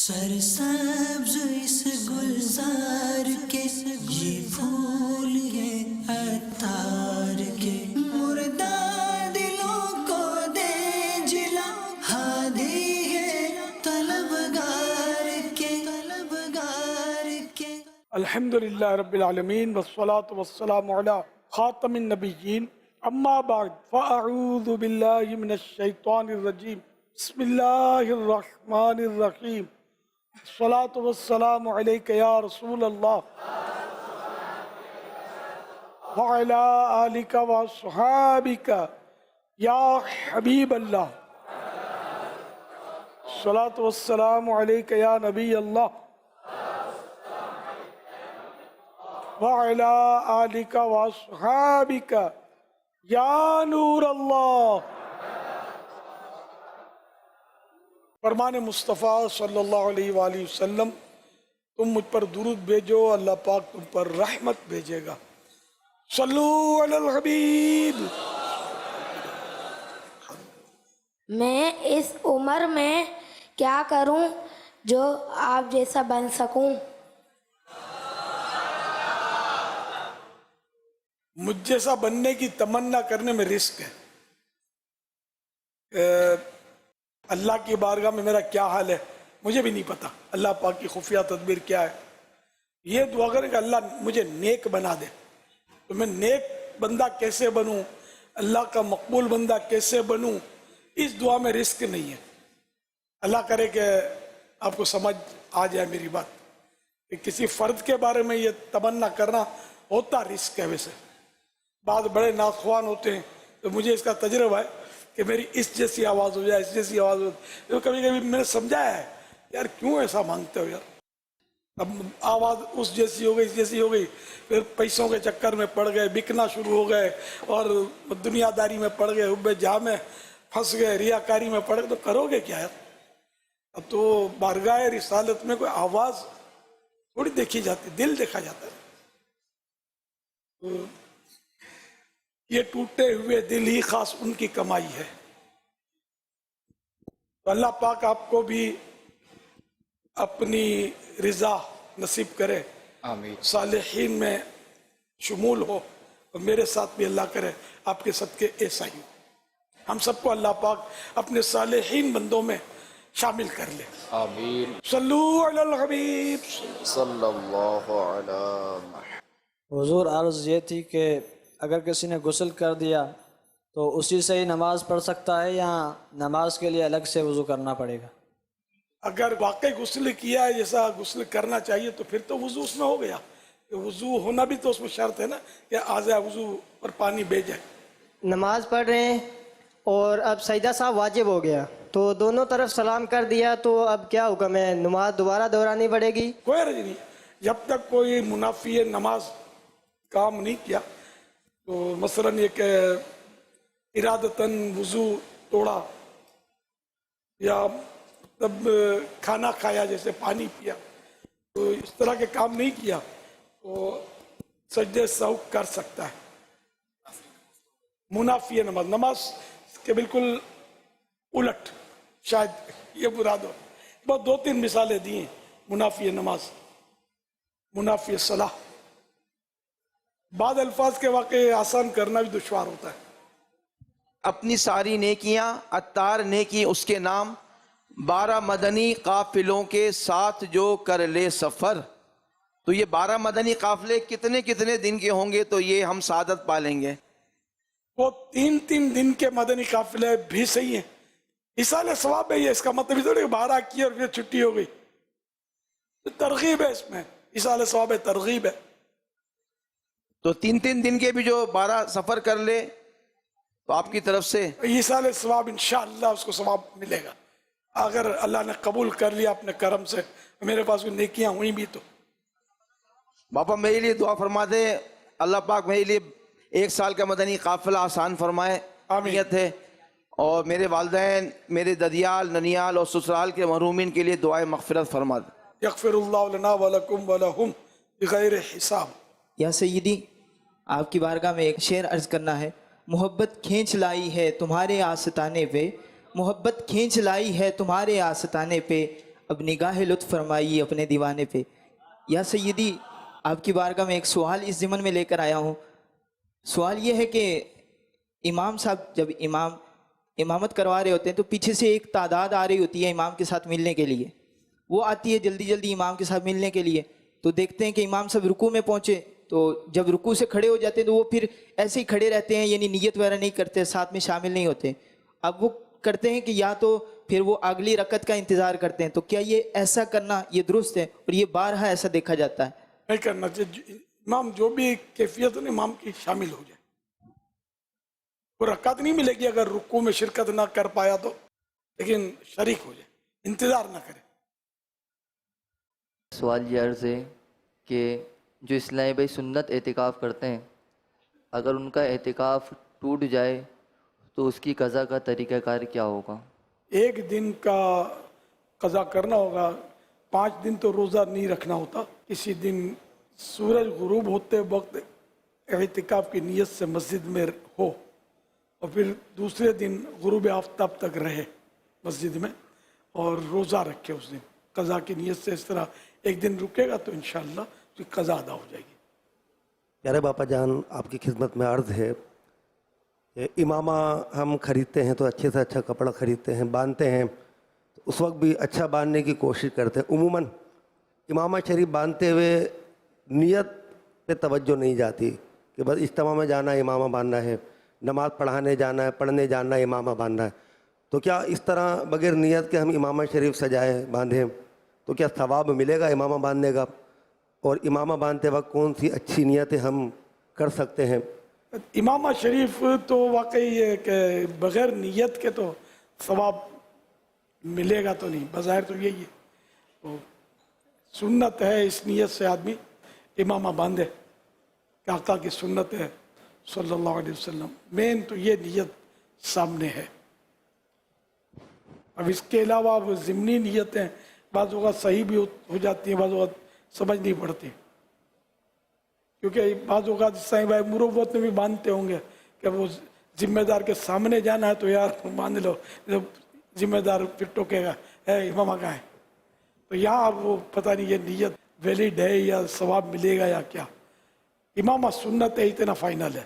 سرسبز اس گلزار کے یہ پھول یہ عطار کے مردہ دلوں کو دے جلا ہادی ہے طلبگار کے الحمدللہ رب العالمین والصلاة والسلام علی خاتم النبیین اما بعد فاعوذ باللہ من الشیطان الرجیم بسم اللہ الرحمن الرحیم الصلاة والسلام علیک یا رسول اللہ وعلی آلک واصحابک یا حبیب اللہ الصلاة والسلام علیک یا نبی اللہ وعلی آلک واصحابک یا نور اللہ۔ فرمان مصطفیٰ صلی اللہ علیہ وآلہ وسلم، تم مجھ پر درود بھیجو، اللہ پاک تم پر رحمت بھیجے گا۔ صلو علی الحبیب۔ میں اس عمر میں کیا کروں جو آپ جیسا بن سکوں؟ مجھ جیسا بننے کی تمنا کرنے میں رسک ہے۔ اللہ کی بارگاہ میں میرا کیا حال ہے مجھے بھی نہیں پتا، اللہ پاک کی خفیہ تدبیر کیا ہے۔ یہ دعا کریں کہ اللہ مجھے نیک بنا دے، تو میں نیک بندہ کیسے بنوں، اللہ کا مقبول بندہ کیسے بنوں، اس دعا میں رسک نہیں ہے۔ اللہ کرے کہ آپ کو سمجھ آ جائے میری بات کہ کسی فرد کے بارے میں یہ تمنا کرنا ہوتا رسک ہے۔ ویسے بعض بڑے ناخوان ہوتے ہیں، تو مجھے اس کا تجربہ ہے کہ میری اس جیسی آواز ہو جائے، اس جیسی آواز ہو جائے۔ کبھی کبھی میں نے سمجھایا ہے یار کیوں ایسا مانگتے ہو یار، اب آواز اس جیسی ہو گئی، اس جیسی ہو گئی، پھر پیسوں کے چکر میں پڑ گئے، بکنا شروع ہو گئے، اور دنیا داری میں پڑ گئے، حب جاہ میں پھنس گئے، ریاکاری میں پڑ گئے، تو کرو گے کیا یار؟ اب تو بارگاہ رسالت میں کوئی آواز تھوڑی دیکھی جاتی، دل دیکھا جاتا ہے۔ یہ ٹوٹے ہوئے دل ہی خاص ان کی کمائی ہے۔ تو اللہ پاک آپ کو بھی اپنی رضا نصیب کرے، آمین۔ صالحین میں شمول ہو، اور میرے ساتھ بھی اللہ کرے آپ کے صدقے ایسا ہی ہو۔ ہم سب کو اللہ پاک اپنے صالحین بندوں میں شامل کر لے۔ آمین۔ صلو علی الحبیب۔ صلی اللہ علی محمد۔ حضور عرض یہ تھی کہ اگر کسی نے غسل کر دیا تو اسی سے ہی نماز پڑھ سکتا ہے یا نماز کے لیے الگ سے وضو کرنا پڑے گا؟ اگر واقعی غسل کیا ہے جیسا غسل کرنا چاہیے تو پھر تو وضو اس میں ہو گیا۔ وضو ہونا بھی تو اس میں شرط ہے نا کہ آزا وضو پر پانی بھیج جائے۔ نماز پڑھ رہے ہیں اور اب سجدہ صاحب واجب ہو گیا تو دونوں طرف سلام کر دیا، تو اب کیا حکم ہے؟ نماز دوبارہ دہرانی پڑے گی؟ کوئی حرج نہیں، جب تک کوئی منافی نماز کام نہیں کیا، تو مثلاً یہ کہ ارادتاً وضو توڑا یا تب کھانا کھایا جیسے پانی پیا، تو اس طرح کے کام نہیں کیا تو سجدہ سہو کر سکتا ہے۔ منافی نماز کے بالکل الٹ شاید یہ مراد ہو۔ بہت دو تین مثالیں دی ہیں منافی نماز، منافی صلاح۔ بعض الفاظ کے واقعے آسان کرنا بھی دشوار ہوتا ہے۔ اپنی ساری نیکیاں عطار نیکی اس کے نام، 12 مدنی قافلوں کے ساتھ جو کر لے سفر۔ تو یہ 12 مدنی قافلے کتنے کتنے دن کے ہوں گے تو یہ ہم سعادت پالیں گے؟ وہ 3 دن کے مدنی قافلے بھی صحیح ہیں، اصال ثواب ہے۔ یہ اس کا مطلب یہ تھوڑی کہ 12 کی اور پھر چھٹی ہو گئی، ترغیب ہے اس میں، اصال ثواب ہے، ترغیب ہے۔ تو 3 دن کے بھی جو 12 سفر کر لے تو آپ کی طرف سے اصال ثواب انشاءاللہ اس کو ثواب ملے گا، اگر اللہ نے قبول کر لیا اپنے کرم سے۔ میرے پاس کوئی نیکیاں ہوئی بھی تو باپا میرے لیے دعا فرما دے، اللہ پاک میرے لیے 1 سال کا مدنی قافلہ آسان فرمائے، نیت ہے۔ اور میرے والدین، میرے ددیال، ننیال اور سسرال کے محرومین کے لیے دعائے مغفرت فرما دے۔ یغفر اللہ لنا ولکم ولہم بغیر حساب۔ یا سیدی، آپ کی بارگاہ میں ایک شعر عرض کرنا ہے۔ محبت کھینچ لائی ہے تمہارے آستانے پہ، محبت کھینچ لائی ہے تمہارے آستانے پہ، اب نگاہ لطف فرمائیے اپنے دیوانے پہ۔ یا سیدی آپ کی بارگاہ میں ایک سوال اس ضمن میں لے کر آیا ہوں۔ سوال یہ ہے کہ امام صاحب جب امامت کروا رہے ہوتے ہیں تو پیچھے سے ایک تعداد آ رہی ہوتی ہے امام کے ساتھ ملنے کے لیے، وہ آتی ہے جلدی جلدی امام کے ساتھ ملنے کے لیے، تو دیکھتے ہیں کہ امام صاحب رکوع میں پہنچے تو جب رکوع سے کھڑے ہو جاتے ہیں تو وہ پھر ایسے ہی کھڑے رہتے ہیں، یعنی نیت وغیرہ نہیں کرتے، ساتھ میں شامل نہیں ہوتے۔ اب وہ کرتے ہیں کہ یا تو پھر وہ اگلی رکعت کا انتظار کرتے ہیں، تو کیا یہ ایسا کرنا یہ درست ہے؟ اور یہ بارہا ایسا دیکھا جاتا ہے۔ نہیں کرنا چاہیے، امام جو بھی کیفیت ہے امام کی شامل ہو جائے، وہ رکعت نہیں ملے گی اگر رکوع میں شرکت نہ کر پایا تو، لیکن شریک ہو جائے، انتظار نہ کرے۔ سوال یہ عرض ہے کہ جو اسلامی بھائی سنت اعتکاف کرتے ہیں، اگر ان کا اعتکاف ٹوٹ جائے تو اس کی قضا کا طریقہ کار کیا ہوگا؟ ایک دن کا قضا کرنا ہوگا، 5 دن تو روزہ نہیں رکھنا ہوتا۔ کسی دن سورج غروب ہوتے وقت اعتکاف کی نیت سے مسجد میں ہو اور پھر دوسرے دن غروب آفتاب تک رہے مسجد میں اور روزہ رکھے اس دن قضا کی نیت سے۔ اس طرح ایک دن رکے گا تو انشاءاللہ اس کی قضا ادا ہو جائے گی۔ پیارے باپا جان، آپ کی خدمت میں عرض ہے کہ امامہ ہم خریدتے ہیں تو اچھے سے اچھا کپڑا خریدتے ہیں، باندھتے ہیں، تو اس وقت بھی اچھا باندھنے کی کوشش کرتے ہیں۔ عموماً امامہ شریف باندھتے ہوئے نیت پہ توجہ نہیں جاتی کہ بس اجتماع میں جانا ہے امامہ باندھنا ہے، نماز پڑھانے جانا ہے، پڑھنے جانا ہے، امامہ باندھنا ہے۔ تو کیا اس طرح بغیر نیت کے ہم امامہ شریف سجائیں باندھیں تو کیا ثواب ملے گا امامہ باندھنے کا؟ اور امامہ باندھتے وقت کون سی اچھی نیتیں ہم کر سکتے ہیں؟ امامہ شریف تو واقعی ہے کہ بغیر نیت کے تو ثواب ملے گا تو نہیں، بظاہر تو یہی ہے، تو سنت ہے اس نیت سے آدمی امامہ باندھے کہ آقا کی سنت ہے صلی اللہ علیہ وسلم۔ مین تو یہ نیت سامنے ہے۔ اب اس کے علاوہ وہ ضمنی نیتیں بعض اوقات صحیح بھی ہو جاتی ہیں، بعض اوقات سمجھ نہیں پڑتی، کیونکہ بعض اوقات صحیح بھائی مروت میں بھی باندھتے ہوں گے کہ وہ ذمہ دار کے سامنے جانا ہے تو یار باندھ لو، ذمہ دار پھر ٹوکے گا اے امامہ کہاں ہے، تو یہاں وہ پتہ نہیں یہ نیت ویلڈ ہے یا ثواب ملے گا یا کیا۔ امامہ سنت ہے، اتنا فائنل ہے۔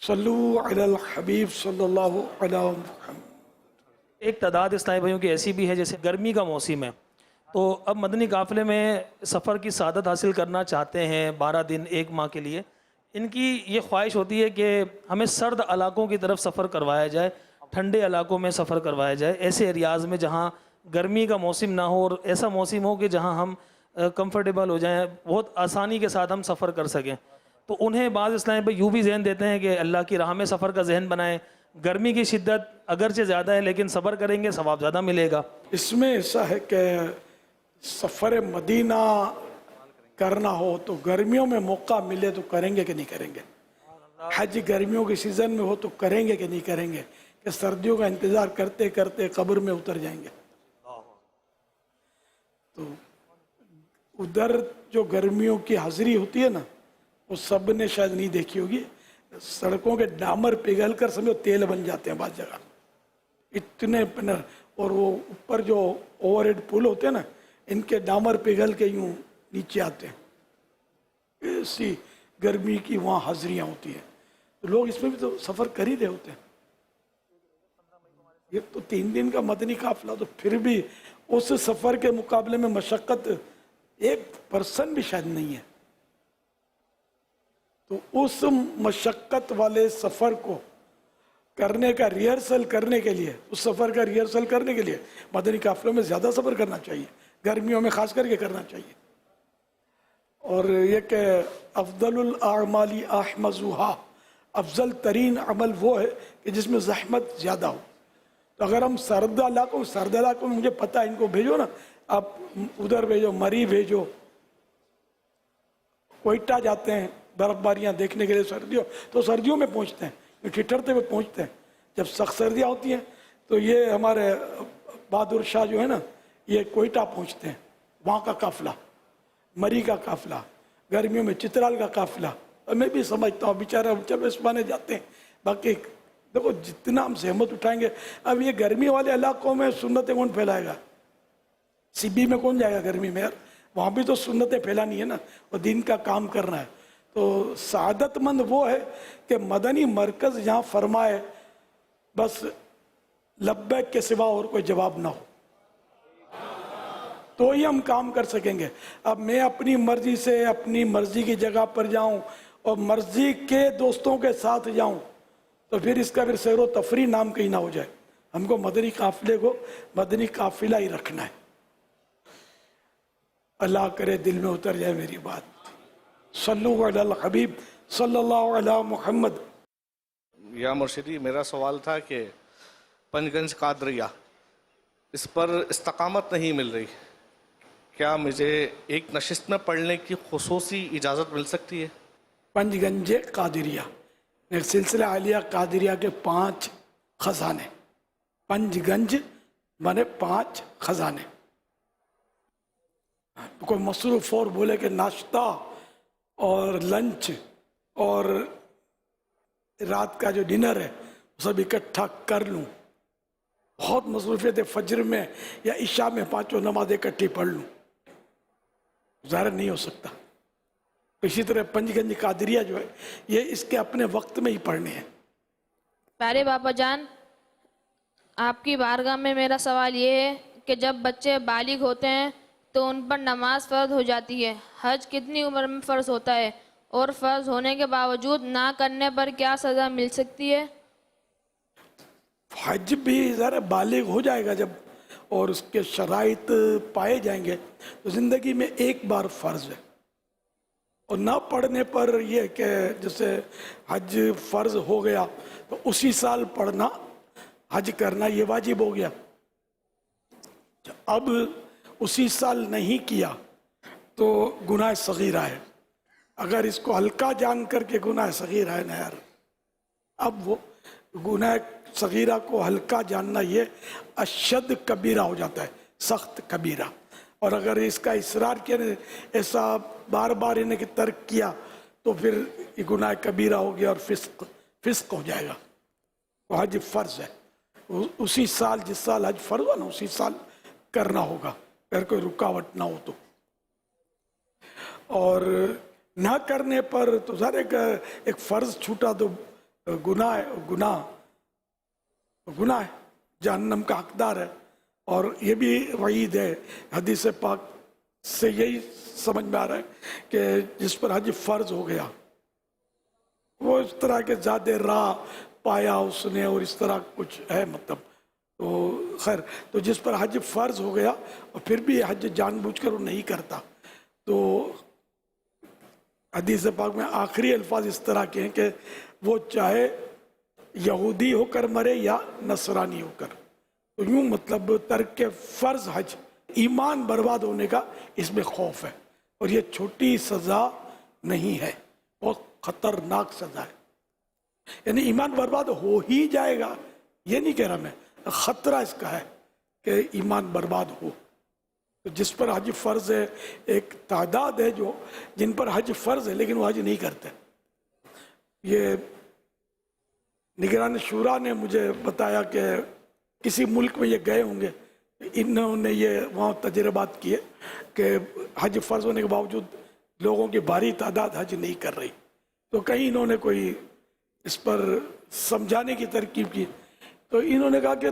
صلو علی الحبیب صلی اللہ علیہ وسلم۔ ایک تعداد اسلامی بھائیوں کی ایسی بھی ہے جیسے گرمی کا موسم ہے، تو اب مدنی قافلے میں سفر کی سعادت حاصل کرنا چاہتے ہیں 12 دن 1 ماہ کے لیے۔ ان کی یہ خواہش ہوتی ہے کہ ہمیں سرد علاقوں کی طرف سفر کروایا جائے، ٹھنڈے علاقوں میں سفر کروایا جائے، ایسے ایریاز میں جہاں گرمی کا موسم نہ ہو اور ایسا موسم ہو کہ جہاں ہم کمفرٹیبل ہو جائیں، بہت آسانی کے ساتھ ہم سفر کر سکیں۔ تو انہیں بعض اسلامی بھائی یوں بھی ذہن دیتے ہیں کہ اللہ کی راہ میں سفر کا ذہن بنائیں، گرمی کی شدت اگرچہ زیادہ ہے لیکن صبر کریں گے ثواب زیادہ ملے گا۔ اس میں ایسا ہے کہ سفر مدینہ کرنا ہو تو گرمیوں میں موقع ملے تو کریں گے کہ نہیں کریں گے؟ حج گرمیوں کے سیزن میں ہو تو کریں گے کہ نہیں کریں گے؟ کہ سردیوں کا انتظار کرتے کرتے قبر میں اتر جائیں گے؟ تو ادھر جو گرمیوں کی حاضری ہوتی ہے نا، وہ سب نے شاید نہیں دیکھی ہوگی، سڑکوں کے ڈامر پگھل کر سمجھو تیل بن جاتے ہیں بعض جگہ، اتنے پنر، اور وہ اوپر جو اوور ہیڈ پل ہوتے ہیں نا، ان کے ڈامر پگھل کے یوں نیچے آتے ہیں، ایسی گرمی کی وہاں حاضریاں ہوتی ہیں۔ تو لوگ اس میں بھی تو سفر کر ہی رہے ہوتے ہیں۔ یہ تو 3 دن کا مدنی قافلہ، تو پھر بھی اس سفر کے مقابلے میں مشقت 1% بھی شاید نہیں ہے۔ تو اس مشقت والے سفر کو کرنے کا ریہرسل کرنے کے لیے، اس سفر کا ریہرسل کرنے کے لیے مدنی قافلوں میں زیادہ سفر کرنا چاہیے، گرمیوں میں خاص کر کے کرنا چاہیے۔ اور یہ کہ افضل الاعمال احمزها، افضل ترین عمل وہ ہے کہ جس میں زحمت زیادہ ہو۔ تو اگر ہم سرد علاقوں میں مجھے پتہ ہے ان کو بھیجو نا، آپ ادھر بھیجو، مری بھیجو، کوئٹہ جاتے ہیں برف باریاں دیکھنے کے لیے سردیوں، تو سردیوں میں پہنچتے ہیں، ٹھٹرتے ہوئے پہنچتے ہیں۔ جب سخت سردیاں ہوتی ہیں تو یہ ہمارے بہادر شاہ جو ہے نا، یہ کوئٹہ پہنچتے ہیں، وہاں کا قافلہ، مری کا قافلہ، گرمیوں میں چترال کا قافلہ۔ اور میں بھی سمجھتا ہوں بیچارہ چلو اس بانے جاتے ہیں، باقی دیکھو جتنا ہم زحمت اٹھائیں گے، اب یہ گرمی والے علاقوں میں سنتیں کون پھیلائے گا؟ سی بی میں کون جائے گا گرمی میں یار؟ وہاں بھی تو سنتیں پھیلانی ہے نا، اور دین کا کام کرنا ہے. تو سعادت مند وہ ہے کہ مدنی مرکز جہاں فرمائے بس لبیک کے سوا اور کوئی جواب نہ ہو، تو ہی ہم کام کر سکیں گے. اب میں اپنی مرضی سے اپنی مرضی کی جگہ پر جاؤں اور مرضی کے دوستوں کے ساتھ جاؤں تو پھر اس کا پھر سیر و تفریح نام کہیں نہ ہو جائے. ہم کو مدنی قافلے کو مدنی قافلہ ہی رکھنا ہے. اللہ کرے دل میں اتر جائے میری بات. صلو علی الحبیب صلی اللہ علی محمد. یا مرشدی، میرا سوال تھا کہ پنج گنج قادریہ، اس پر استقامت نہیں مل رہی، کیا مجھے ایک نشست میں پڑھنے کی خصوصی اجازت مل سکتی ہے؟ پنج گنج قادریہ ایک سلسلہ عالیہ قادریہ کے 5 خزانے. پنج گنج مانے 5 خزانے. کوئی مصروف اور بولے کہ ناشتہ اور لنچ اور رات کا جو ڈنر ہے سب اکٹھا کر لوں، بہت مصروفیت ہے، فجر میں یا عشاء میں 5 نماز اکٹھی پڑھ لوں، ظاہر نہیں ہو سکتا. اسی طرح پنج گنج قادریہ جو ہے یہ اس کے اپنے وقت میں ہی پڑھنے ہیں. پیارے باپا جان، آپ کی بارگاہ میں میرا سوال یہ ہے کہ جب بچے بالغ ہوتے ہیں تو ان پر نماز فرض ہو جاتی ہے، حج کتنی عمر میں فرض ہوتا ہے، اور فرض ہونے کے باوجود نہ کرنے پر کیا سزا مل سکتی ہے؟ حج بھی ذرا بالغ ہو جائے گا جب اور اس کے شرائط پائے جائیں گے تو زندگی میں ایک بار فرض ہے. اور نہ پڑھنے پر یہ کہ جیسے حج فرض ہو گیا تو اسی سال پڑھنا حج کرنا یہ واجب ہو گیا. اب اسی سال نہیں کیا تو گناہ صغیرہ ہے. اگر اس کو ہلکا جان کر کے گناہ صغیرہ ہے نا یار، اب وہ گناہ صغیرہ کو ہلکا جاننا یہ اشد کبیرہ ہو جاتا ہے، سخت کبیرہ. اور اگر اس کا اصرار کیا ایسا بار بار انہیں کہ ترک کیا تو پھر یہ گناہ کبیرہ ہو گیا اور فسق ہو جائے گا. تو حج فرض ہے، اسی سال جس سال حج فرض ہو نا اسی سال کرنا ہوگا اگر کوئی رکاوٹ نہ ہو تو. اور نہ کرنے پر تو ظاہر ایک فرض چھوٹا تو گناہ ہے، جہنم کا حقدار ہے. اور یہ بھی وعید ہے حدیث پاک سے، یہی سمجھ میں آ رہا ہے کہ جس پر حج فرض ہو گیا وہ اس طرح کے زیادہ راہ پایا اس نے اور اس طرح کچھ ہے مطلب. تو خیر، تو جس پر حج فرض ہو گیا اور پھر بھی حج جان بوجھ کر وہ نہیں کرتا تو حدیث پاک میں آخری الفاظ اس طرح کے ہیں کہ وہ چاہے یہودی ہو کر مرے یا نصرانی ہو کر. تو یوں مطلب ترک فرض حج ایمان برباد ہونے کا اس میں خوف ہے، اور یہ چھوٹی سزا نہیں ہے، بہت خطرناک سزا ہے. یعنی ایمان برباد ہو ہی جائے گا یہ نہیں کہہ رہا میں، خطرہ اس کا ہے کہ ایمان برباد ہو. تو جس پر حج فرض ہے ایک تعداد ہے جو جن پر حج فرض ہے لیکن وہ حج نہیں کرتے. یہ نگران شورا نے مجھے بتایا کہ کسی ملک میں یہ گئے ہوں گے، انہوں نے یہ وہاں تجربات کیے کہ حج فرض ہونے کے باوجود لوگوں کی بھاری تعداد حج نہیں کر رہی. تو کہیں انہوں نے کوئی اس پر سمجھانے کی ترکیب کی تو انہوں نے کہا کہ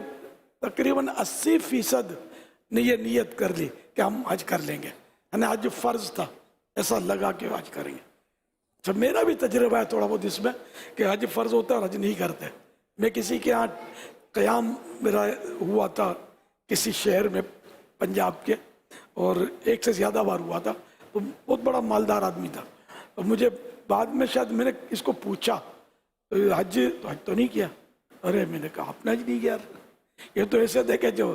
تقریباً 80% نے یہ نیت کر لی کہ ہم حج کر لیں گے، یعنی حج فرض تھا ایسا لگا کہ حج کریں گے. جب میرا بھی تجربہ ہے تھوڑا بہت اس میں کہ حج فرض ہوتا ہے اور حج نہیں کرتے. میں کسی کے ہاں قیام میرا ہوا تھا کسی شہر میں پنجاب کے، اور 1 سے زیادہ بار ہوا تھا. تو بہت بڑا مالدار آدمی تھا. اور مجھے بعد میں شاید میں نے اس کو پوچھا حج تو نہیں کیا؟ ارے میں نے کہا اپنا حج نہیں کیا، یہ تو ایسے تھے کہ جو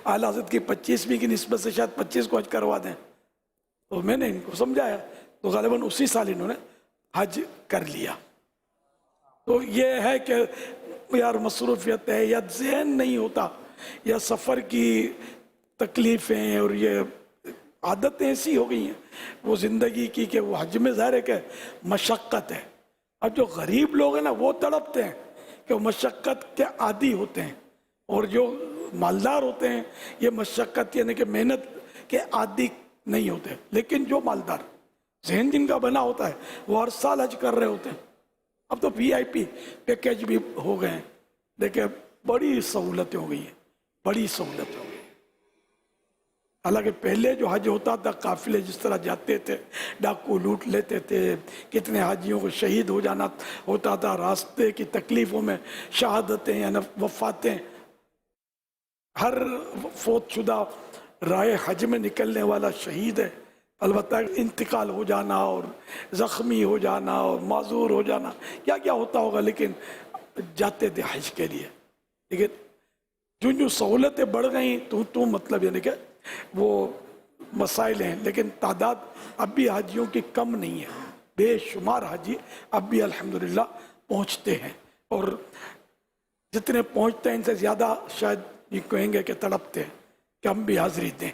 اعلیٰ حضرت کی 25ویں کی نسبت سے شاید 25 کو حج کروا دیں. تو میں نے ان کو سمجھایا تو غالباً اسی سال انہوں نے حج کر لیا. تو یہ ہے کہ یار مصروفیت ہے یا ذہن نہیں ہوتا یا سفر کی تکلیفیں اور یہ عادتیں ایسی ہو گئی ہیں وہ زندگی کی کہ وہ حج میں ظاہر ہے کہ مشقت ہے. اب جو غریب لوگ ہیں نا وہ تڑپتے ہیں کہ وہ مشقت کے عادی ہوتے ہیں، اور جو مالدار ہوتے ہیں یہ مشقت یعنی کہ محنت کے عادی نہیں ہوتے. لیکن جو مالدار ذہن جن کا بنا ہوتا ہے وہ ہر سال حج کر رہے ہوتے ہیں. اب تو VIP پیکیج بھی ہو گئے ہیں، دیکھیں بڑی سہولتیں ہو گئی ہیں، بڑی سہولتیں ہو گئی ہیں. حالانکہ پہلے جو حج ہوتا تھا قافلے جس طرح جاتے تھے، ڈاکو لوٹ لیتے تھے، کتنے حاجیوں کو شہید ہو جانا ہوتا تھا، راستے کی تکلیفوں میں شہادتیں یا وفاتیں. ہر فوت شدہ راہ حج میں نکلنے والا شہید ہے. البتہ انتقال ہو جانا اور زخمی ہو جانا اور معذور ہو جانا کیا کیا ہوتا ہوگا، لیکن جاتے تھے حج کے لیے. لیکن جو سہولتیں بڑھ گئیں تو مطلب یعنی کہ وہ مسائل ہیں، لیکن تعداد اب بھی حاجیوں کی کم نہیں ہے. بے شمار حاجی اب بھی الحمدللہ پہنچتے ہیں، اور جتنے پہنچتے ہیں ان سے زیادہ شاید یہ کہیں گے کہ تڑپتے ہیں کہ ہم بھی حاضری دیں.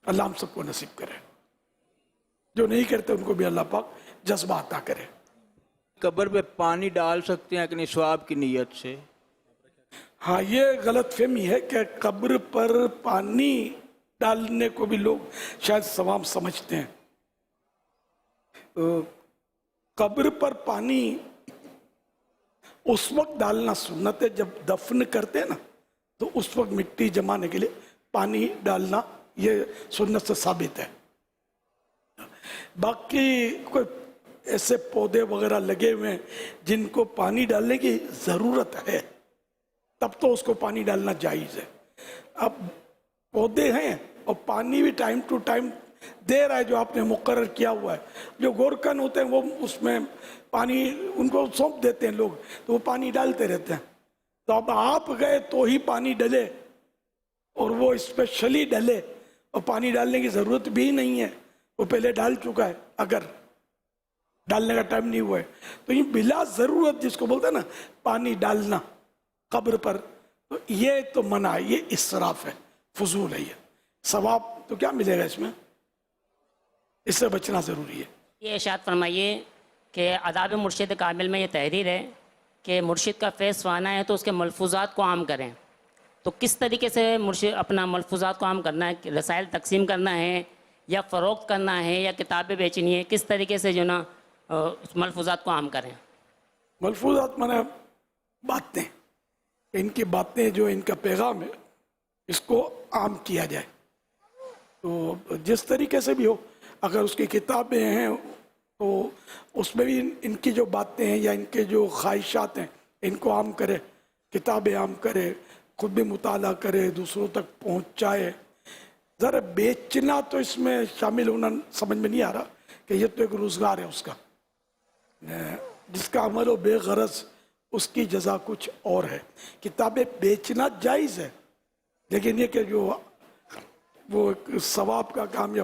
اللہ ہم سب کو نصیب کرے، جو نہیں کرتے ان کو بھی اللہ پاک جذبہ عطا کرے. قبر پہ پانی ڈال سکتے ہیں کہ نہیں ثواب کی نیت سے؟ ہاں، یہ غلط فہمی ہے کہ قبر پر پانی ڈالنے کو بھی لوگ شاید ثواب سمجھتے ہیں. قبر پر پانی اس وقت ڈالنا سنت ہے جب دفن کرتے ہیں نا، تو اس وقت مٹی جمانے کے لیے پانی ڈالنا یہ سنت سے ثابت ہے. باقی کوئی ایسے پودے وغیرہ لگے ہوئے ہیں جن کو پانی ڈالنے کی ضرورت ہے تب تو اس کو پانی ڈالنا جائز ہے. اب پودے ہیں اور پانی بھی ٹائم ٹو ٹائم دے رہا ہے جو آپ نے مقرر کیا ہوا ہے. جو گورکن ہوتے ہیں وہ اس میں پانی ان کو سونپ دیتے ہیں لوگ، تو وہ پانی ڈالتے رہتے ہیں. تو اب آپ گئے تو ہی پانی ڈلے اور وہ اسپیشلی ڈلے، اور پانی ڈالنے کی ضرورت بھی نہیں ہے، وہ پہلے ڈال چکا ہے. اگر ڈالنے کا ٹائم نہیں ہوا ہے تو یہ بلا ضرورت جس کو بولتے ہیں نا پانی ڈالنا قبر پر، تو یہ تو منع ہے، یہ اسراف ہے، فضول ہے. یہ ثواب تو کیا ملے گا اس میں، اس سے بچنا ضروری ہے. یہ ارشاد فرمائیے کہ آداب مرشد کامل میں یہ تحریر ہے کہ مرشد کا فیض سوانا ہے تو اس کے ملفوظات کو عام کریں. تو کس طریقے سے مرشد اپنا ملفوظات کو عام کرنا ہے؟ رسائل تقسیم کرنا ہے یا فروخت کرنا ہے یا کتابیں بیچنی ہے؟ کس طریقے سے جو نا ملفوظات کو عام کریں؟ ملفوظات مانا باتیں، ان کی باتیں جو ان کا پیغام ہے اس کو عام کیا جائے. تو جس طریقے سے بھی ہو، اگر اس کی کتابیں ہیں تو اس میں بھی ان کی جو باتیں ہیں یا ان کے جو خواہشات ہیں ان کو عام کرے، کتابیں عام کرے، خود بھی مطالعہ کرے، دوسروں تک پہنچائے. ذرا بیچنا تو اس میں شامل ہونا سمجھ میں نہیں آ رہا کہ یہ تو ایک روزگار ہے اس کا. جس کا عمل ہو بے غرض اس کی جزا کچھ اور ہے. کتابیں بیچنا جائز ہے، لیکن یہ کہ جو وہ ثواب کا کام، یا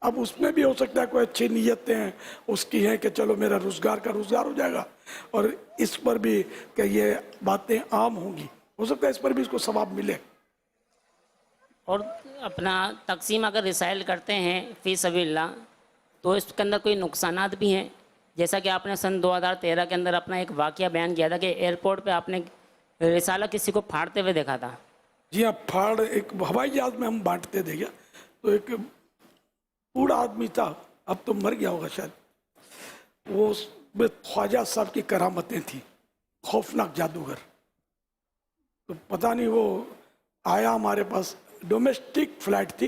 اب اس میں بھی ہو سکتا ہے کوئی اچھی نیتیں اس کی ہیں کہ چلو میرا روزگار کا روزگار ہو جائے گا، اور اس پر بھی کہ یہ باتیں عام ہوں گی، ہو سکتا ہے اس پر بھی اس کو ثواب ملے. اور اپنا تقسیم اگر رسائل کرتے ہیں فی سبیل اللہ تو اس کے اندر کوئی نقصانات بھی ہیں. جیسا کہ آپ نے سن 2013 کے اندر اپنا ایک واقعہ بیان کیا تھا کہ ایئرپورٹ پہ آپ نے رسالہ کسی کو پھاڑتے ہوئے دیکھا تھا. جی ہاں، پھاڑ ایک ہوائی جہاز میں ہم بانٹتے تھے کیا، تو ایک بوڑھا آدمی تھا، اب تو مر گیا ہوگا شاید، وہ اس میں خواجہ صاحب کی کرامتیں تھیں، خوفناک جادوگر. تو پتہ نہیں وہ آیا ہمارے پاس، ڈومیسٹک فلائٹ تھی،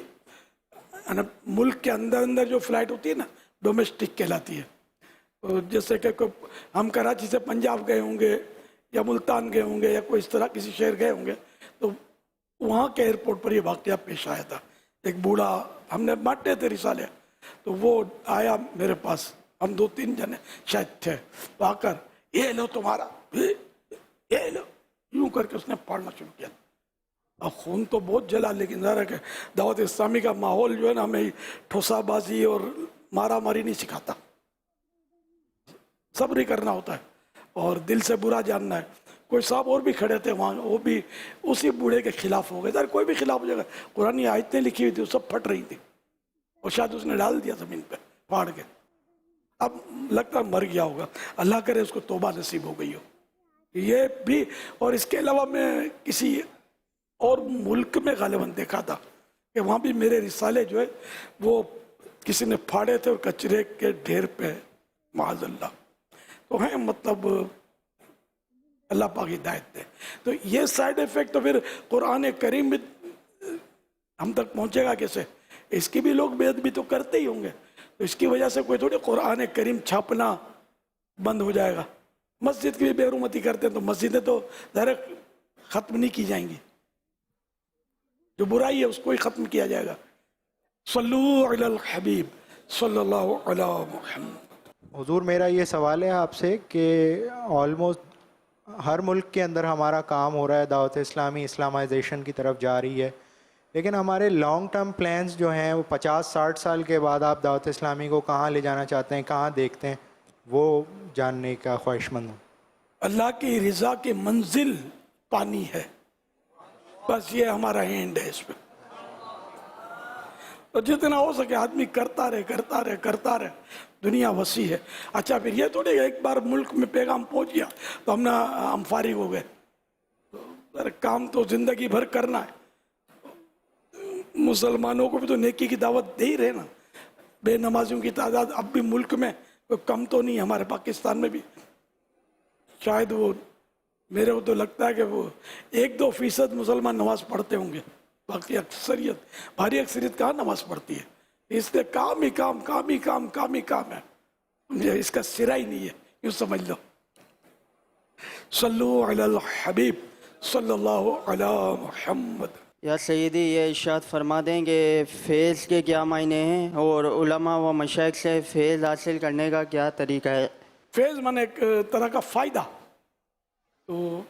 ملک کے اندر جو فلائٹ ہوتی ہے نا ڈومیسٹک کہلاتی ہے. جیسے کہ ہم کراچی سے پنجاب گئے ہوں گے یا ملتان گئے ہوں گے یا کوئی اس طرح کسی شہر گئے ہوں گے، تو وہاں کے ایئرپورٹ پر یہ واقعہ پیش آیا تھا. ایک بوڑھا، ہم نے بانٹے تھے رسالے، تو وہ آیا میرے پاس، ہم 2-3 جنے شاید تھے، تو آ کر یہ لو تمہارا، یہ لو، یوں کر کے اس نے پڑھنا شروع کیا. اب خون تو بہت جلا، لیکن ذرا کہ دعوت اسلامی کا ماحول جو ہے نا ہمیں ٹھوسا بازی اور مارا ماری نہیں سکھاتا، صبر ہی کرنا ہوتا ہے اور دل سے برا جاننا ہے. کوئی صاحب اور بھی کھڑے تھے وہاں، وہ بھی اسی بوڑھے کے خلاف ہو گئے. ذرا کوئی بھی خلاف ہو جائے گا، قرآن آیتیں لکھی ہوئی تھی وہ سب پھٹ رہی تھی، اور شاید اس نے ڈال دیا زمین پہ پھاڑ کے. اب لگتا مر گیا ہوگا. اللہ کرے اس کو توبہ نصیب ہو گئی ہو. یہ بھی. اور اس کے علاوہ میں کسی اور ملک میں غالباً دیکھا تھا کہ وہاں بھی میرے رسالے جو ہے وہ کسی نے پھاڑے تھے اور کچرے کے ڈھیر پہ معاذ اللہ. تو ہیں مطلب اللہ پاک ہدایت دے. تو یہ سائیڈ ایفیکٹ تو پھر قرآن کریم بھی ہم تک پہنچے گا کیسے؟ اس کی بھی لوگ بے ادبی تو کرتے ہی ہوں گے. تو اس کی وجہ سے کوئی تھوڑی قرآن کریم چھاپنا بند ہو جائے گا. مسجد کی بھی بے حرمتی کرتے ہیں تو مسجدیں تو ظاہر ختم نہیں کی جائیں گی. جو برائی ہے اس کو ہی ختم کیا جائے گا. صلو علی الحبیب صلی اللہ علی محمد. حضور میرا یہ سوال ہے آپ سے کہ آلموسٹ ہر ملک کے اندر ہمارا کام ہو رہا ہے، دعوت اسلامی اسلامائزیشن کی طرف جا رہی ہے، لیکن ہمارے لانگ ٹرم پلانز جو ہیں وہ 50-60 سال کے بعد آپ دعوت اسلامی کو کہاں لے جانا چاہتے ہیں، کہاں دیکھتے ہیں، وہ جاننے کا خواہش مند ہوں. اللہ کی رضا کی منزل پانی ہے، بس یہ ہمارا ہینڈ ہے اس پہ. تو جتنا ہو سکے آدمی کرتا رہے کرتا رہے کرتا رہے. دنیا وسیع ہے. اچھا پھر یہ تھوڑی ایک بار ملک میں پیغام پہنچ گیا تو ہم فارغ ہو گئے. کام تو زندگی بھر کرنا ہے. مسلمانوں کو بھی تو نیکی کی دعوت دے ہی رہے نا. بے نمازیوں کی تعداد اب بھی ملک میں کوئی کم تو نہیں. ہمارے پاکستان میں بھی شاید وہ میرے کو تو لگتا ہے کہ وہ 1-2% مسلمان نماز پڑھتے ہوں گے. باقی اکثریت بھاری اکثریت کہاں نماز پڑھتی ہے. اس لیے کام ہی کام کام ہی کام کام ہی کام ہے. اس کا سرا ہی نہیں ہے. یوں سمجھ لو. صلو علی الحبیب صلی اللہ علی محمد. یا سیدی یہ ارشاد فرما دیں کہ فیض کے کیا معنی ہیں اور علماء و مشائخ سے فیض حاصل کرنے کا کیا طریقہ ہے؟ فیض مانے ایک طرح کا فائدہ. تو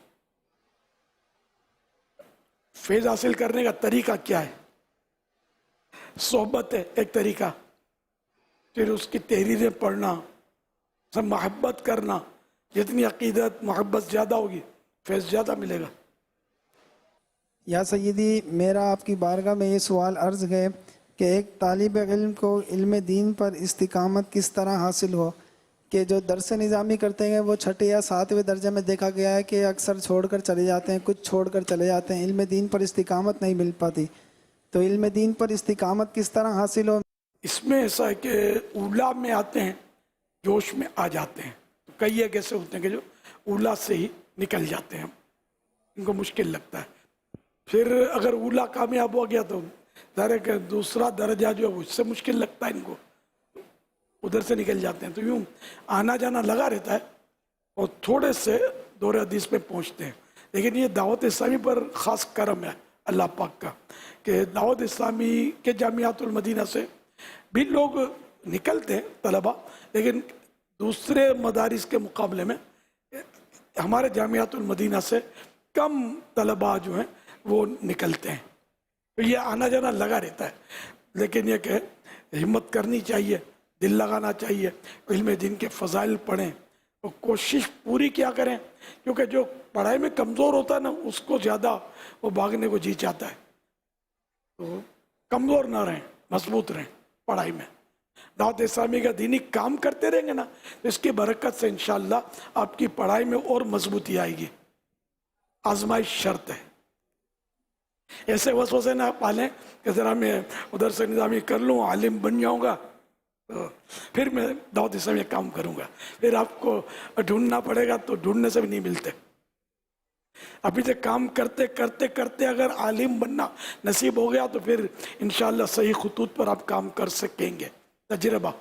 فیض حاصل کرنے کا طریقہ کیا ہے؟ صحبت ہے ایک طریقہ. پھر اس کی تحریریں پڑھنا، سب محبت کرنا. جتنی عقیدت محبت زیادہ ہوگی فیض زیادہ ملے گا. یا سیدی میرا آپ کی بارگاہ میں یہ سوال عرض ہے کہ ایک طالب علم کو علم دین پر استقامت کس طرح حاصل ہو کہ جو درس نظامی کرتے ہیں وہ 6 یا 7ویں درجے میں دیکھا گیا ہے کہ اکثر چھوڑ کر چلے جاتے ہیں، کچھ چھوڑ کر چلے جاتے ہیں، علم دین پر استقامت نہیں مل پاتی. تو علم دین پر استقامت کس طرح حاصل ہو؟ اس میں ایسا ہے کہ اولا میں آتے ہیں، جوش میں آ جاتے ہیں. تو کئی ایک ایسے ہوتے ہیں کہ جو اولا سے ہی نکل جاتے ہیں، ان کو مشکل لگتا ہے. پھر اگر اولا کامیاب ہو گیا تو ظاہر ہے کہ دوسرا درجہ جو ہے اس سے مشکل لگتا ہے ان کو، ادھر سے نکل جاتے ہیں. تو یوں آنا جانا لگا رہتا ہے اور تھوڑے سے دور حدیث میں پہنچتے ہیں. لیکن یہ دعوت اسلامی پر خاص کرم ہے اللہ پاک کا کہ دعوت اسلامی کے جامعات المدینہ سے بھی لوگ نکلتے ہیں طلبہ، لیکن دوسرے مدارس کے مقابلے میں ہمارے جامعات المدینہ سے کم طلبہ جو ہیں وہ نکلتے ہیں. تو یہ آنا جانا لگا رہتا ہے. لیکن یہ کہ ہمت کرنی چاہیے، دل لگانا چاہیے، علم دین کے فضائل پڑھیں اور کوشش پوری کیا کریں. کیونکہ جو پڑھائی میں کمزور ہوتا ہے نا اس کو زیادہ وہ بھاگنے کو جی چاہتا ہے. تو کمزور نہ رہیں، مضبوط رہیں پڑھائی میں. دعوت اسلامی کا دینی کام کرتے رہیں گے نا اس کی برکت سے انشاءاللہ آپ کی پڑھائی میں اور مضبوطی آئے گی. آزمائش شرط ہے. ایسے وسوسے نہ پالیں کہ ذرا میں ادھر سے نظامی کر لوں، عالم بن جاؤں گا تو پھر میں دعوت اسلامی کام کروں گا. پھر آپ کو ڈھونڈنا پڑے گا تو ڈھونڈنے سے بھی نہیں ملتے. ابھی سے کام کرتے کرتے کرتے اگر عالم بننا نصیب ہو گیا تو پھر انشاءاللہ صحیح خطوط پر آپ کام کر سکیں گے. تجربہ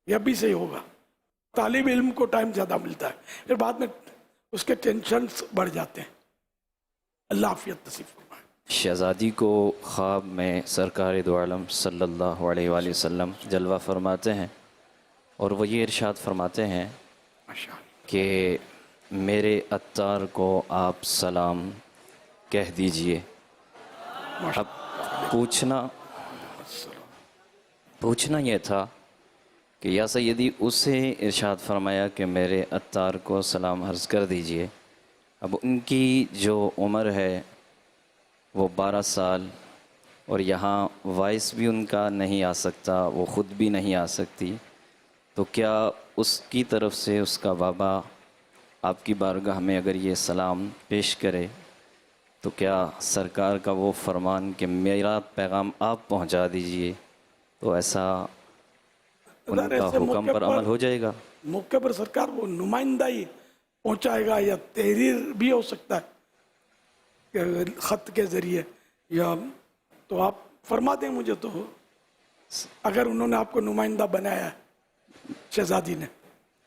یہ بھی صحیح ہوگا. طالب علم کو ٹائم زیادہ ملتا ہے، پھر بعد میں اس کے ٹینشنز بڑھ جاتے ہیں. اللہ عافیت نصیب فرمائے. شہزادی کو خواب میں سرکار دو عالم صلی اللہ علیہ وآلہ وسلم جلوہ فرماتے ہیں اور وہ یہ ارشاد فرماتے ہیں کہ میرے عطار کو آپ سلام کہہ دیجئے. اب پوچھنا یہ تھا کہ یا سیدی اسے ارشاد فرمایا کہ میرے عطار کو سلام عرض کر دیجئے. اب ان کی جو عمر ہے وہ 12 سال اور یہاں وائس بھی ان کا نہیں آ سکتا، وہ خود بھی نہیں آ سکتی. تو کیا اس کی طرف سے اس کا بابا آپ کی بارگاہ میں اگر یہ سلام پیش کرے تو کیا سرکار کا وہ فرمان کہ میرا پیغام آپ پہنچا دیجئے، تو ایسا ان کا ایسے حکم موقع پر عمل ہو جائے گا؟ موقع پر سرکار وہ نمائندہ ہی پہنچائے گا، یا تحریر بھی ہو سکتا ہے کہ خط کے ذریعے، یا تو آپ فرما دیں مجھے، تو اگر انہوں نے آپ کو نمائندہ بنایا ہے شہزادی نے۔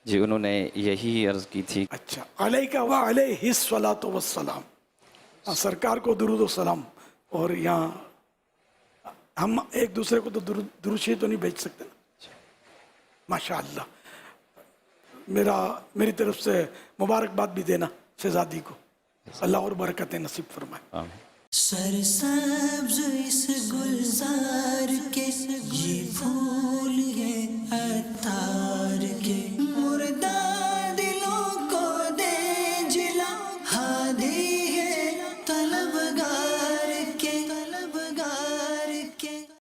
جی انہوں نے یہی عرض کی تھی۔ اچھا، علیہ و علیہ الصلاۃ والسلام، سرکار کو درود و سلام، اور یہاں ہم ایک دوسرے کو تو درود شریف تو نہیں بھیج سکتے نا۔ ماشاءاللہ، میری طرف سے مبارکباد بھی دینا شہزادی کو، اللہ اور برکتیں نصیب فرمائے۔ سرسبز اس گلزار کے یہ پھول یہ عطار کے، مردہ دلوں کو دے جلا، ہادی ہے طلبگار کے، طلبگار